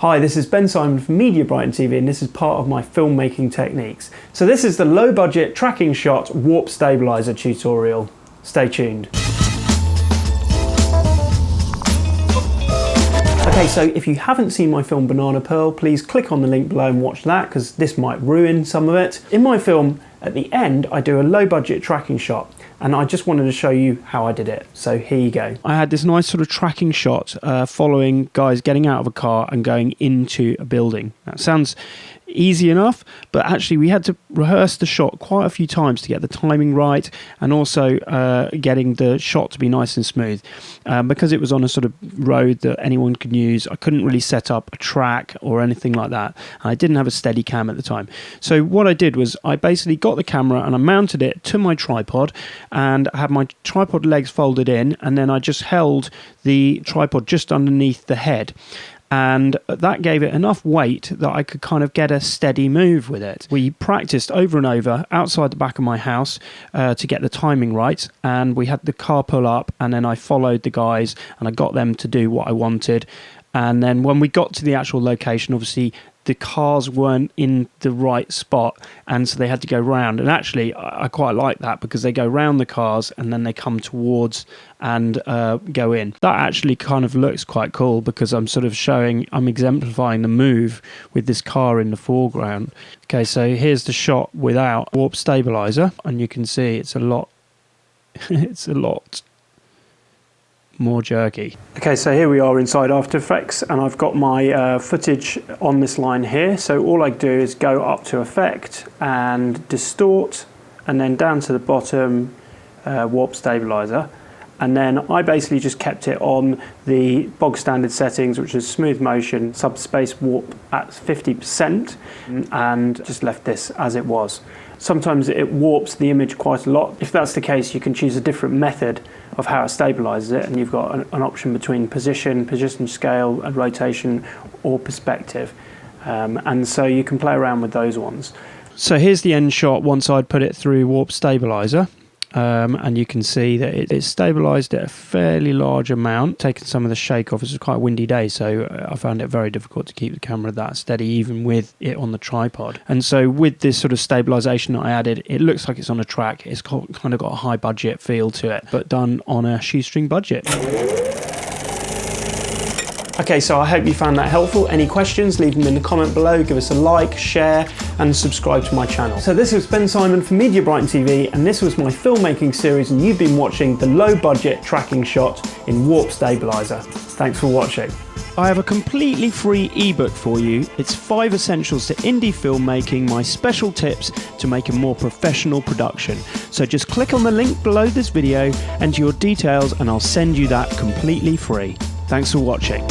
Hi, this is Ben Simon from Brighton TV, and this is part of my filmmaking techniques. So this is the low budget tracking shot warp stabilizer tutorial. Stay tuned. Okay, so if you haven't seen my film Banana Pearl, please click on the link below and watch that, because this might ruin some of it. In my film, at the end, I do a low budget tracking shot, and I just wanted to show you how I did it. So here you go. I had this nice sort of tracking shot following guys getting out of a car and going into a building. That sounds easy enough, but actually we had to rehearse the shot quite a few times to get the timing right, and also getting the shot to be nice and smooth. Because it was on a sort of road that anyone could use, I couldn't really set up a track or anything like that. And I didn't have a steady cam at the time. So what I did was I basically got the camera and I mounted it to my tripod, and I had my tripod legs folded in, and then I just held the tripod just underneath the head. And that gave it enough weight that I could kind of get a steady move with it. We practiced over and over outside the back of my house to get the timing right, and we had the car pull up, and then I followed the guys and I got them to do what I wanted. And then when we got to the actual location, obviously the cars weren't in the right spot, and so they had to go round. And actually I quite like that, because they go round the cars and then they come towards and go in. That actually kind of looks quite cool, because I'm sort of I'm exemplifying the move with this car in the foreground. Okay, so here's the shot without warp stabilizer, and you can see it's a lot it's a lot more jerky. Okay, so here we are inside After Effects, and I've got my footage on this line here. So all I do is go up to Effect and Distort, and then down to the bottom, Warp Stabilizer. And then I basically just kept it on the bog standard settings, which is smooth motion, subspace warp at 50%, and just left this as it was. Sometimes it warps the image quite a lot. If that's the case, you can choose a different method of how it stabilizes it, and you've got an option between position scale, and rotation, or perspective. And so you can play around with those ones. So here's the end shot once I'd put it through warp stabilizer. And you can see that it stabilized at a fairly large amount, taking some of the shake off. It was quite a windy day, so I found it very difficult to keep the camera that steady, even with it on the tripod. And so with this sort of stabilization that I added, it looks like it's on a track. It's kind of got a high budget feel to it, but done on a shoestring budget. Okay, so I hope you found that helpful. Any questions, leave them in the comment below. Give us a like, share, and subscribe to my channel. So this was Ben Simon from Brighton TV, and this was my filmmaking series, and you've been watching the low budget tracking shot in Warp Stabilizer. Thanks for watching. I have a completely free ebook for you. It's 5 essentials to indie filmmaking, my special tips to make a more professional production. So just click on the link below this video, enter your details, and I'll send you that completely free. Thanks for watching.